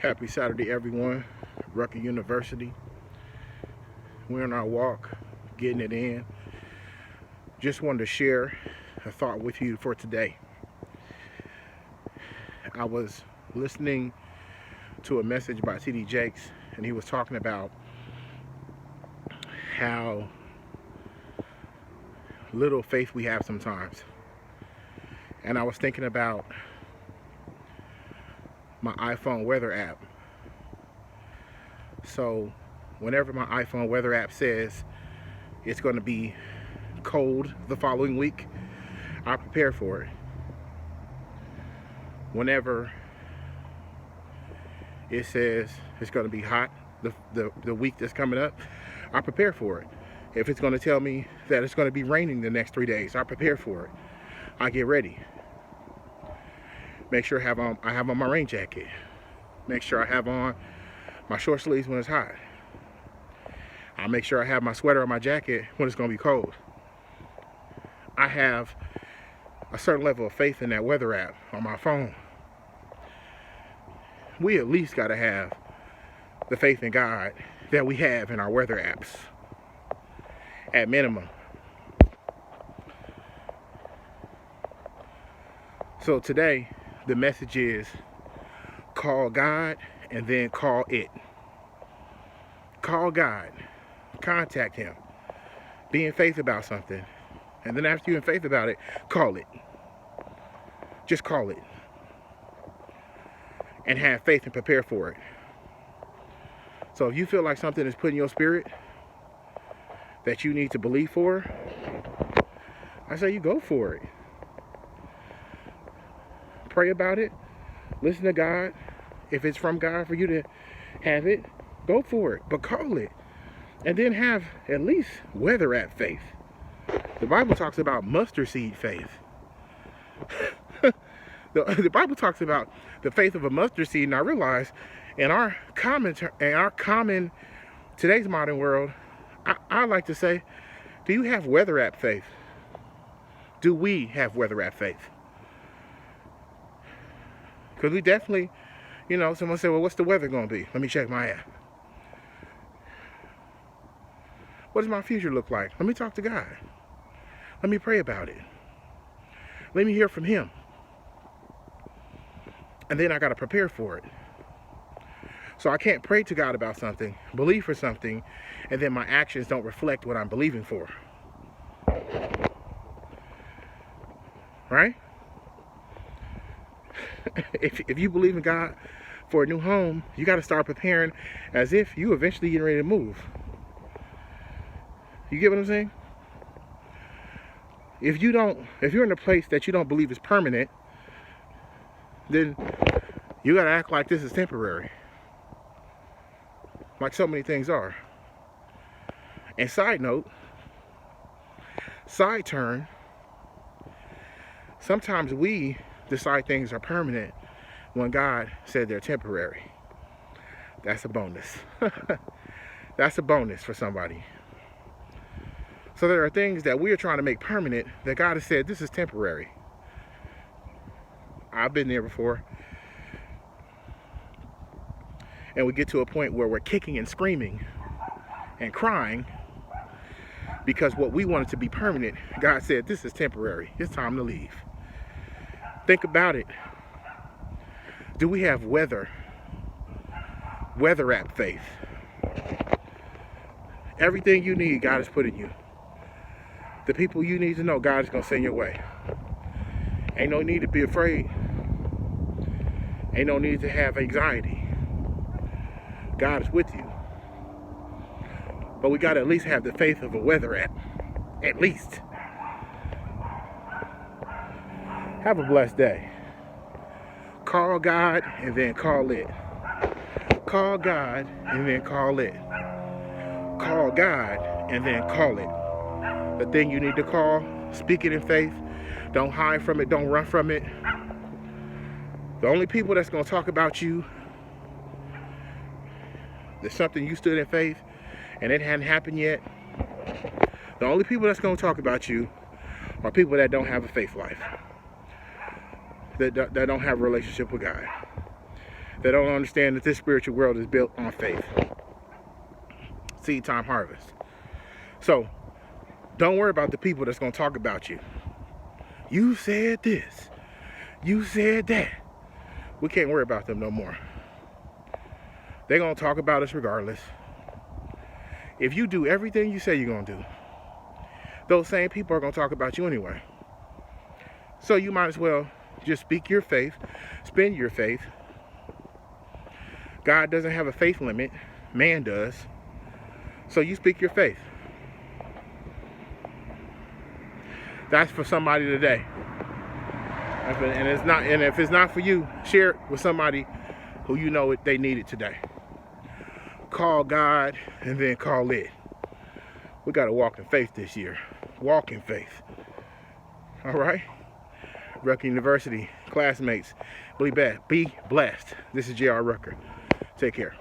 Happy Saturday, everyone. Rucker University. We're on our walk, getting it in. Just wanted to share a thought with you for today. I was listening to a message by T.D. Jakes, and he was talking about how little faith we have sometimes. And I was thinking about my iPhone weather app. So whenever my iPhone weather app says it's going to be cold the following week, I prepare for it. Whenever it says it's going to be hot the week that's coming up, I prepare for it. If it's going to tell me that it's going to be raining the next 3 days, I prepare for it. I get ready. Make sure I have on my rain jacket. Make sure I have on my short sleeves when it's hot. I make sure I have my sweater or my jacket when it's going to be cold. I have a certain level of faith in that weather app on my phone. We at least got to have the faith in God that we have in our weather apps, at minimum. So today, the message is call God and then call it. Call God. Contact Him. Be in faith about something. And then after you're in faith about it, call it. Just call it. And have faith and prepare for it. So if you feel like something is put in your spirit that you need to believe for, I say you go for it. Pray about it. Listen to God. If it's from God for you to have it, go for it. But call it. And then have at least weather app faith. The Bible talks about mustard seed faith. The Bible talks about the faith of a mustard seed, and I realize in our common today's modern world, I like to say, do you have weather app faith? Do we have weather app faith? Because we definitely, someone said, well, what's the weather going to be? Let me check my app. What does my future look like? Let me talk to God. Let me pray about it. Let me hear from Him. And then I got to prepare for it. So I can't pray to God about something, believe for something, and then my actions don't reflect what I'm believing for. Right? If you believe in God for a new home, you got to start preparing as if you eventually getting ready to move. You get what I'm saying? If you're in a place that you don't believe is permanent, then you got to act like this is temporary. Like so many things are. And side note, side turn, sometimes we decide things are permanent when God said they're temporary. That's a bonus. That's a bonus for somebody. So there are things that we are trying to make permanent that God has said this is temporary. I've been there before. And we get to a point where we're kicking and screaming and crying because what we wanted to be permanent, God said this is temporary. It's time to leave. Think about it. Do we have weather app faith? Everything you need, God has put in you. The people you need to know, God is going to send your way. Ain't no need to be afraid. Ain't no need to have anxiety. God is with you. But we got to at least have the faith of a weather app. At least. Have a blessed day. Call God and then call it. Call God and then call it. Call God and then call it. The thing you need to call, speak it in faith. Don't hide from it. Don't run from it. The only people that's going to talk about you, there's something you stood in faith and it hadn't happened yet. The only people that's going to talk about you are people that don't have a faith life. That don't have a relationship with God. that don't understand that this spiritual world is built on faith. Seed time harvest. So don't worry about the people that's going to talk about you. You said this. You said that. We can't worry about them no more. They're going to talk about us regardless. If you do everything you say you're going to do, those same people are going to talk about you anyway. So you might as well just speak your faith, spend your faith. God doesn't have a faith limit. Man does. So you speak your faith. That's for somebody today. And if it's not for you, share it with somebody who you know they need it today. Call God and then call it. We got to walk in faith this year. Walk in faith. All right? Rucker University classmates, be blessed. This is J.R. Rucker. Take care.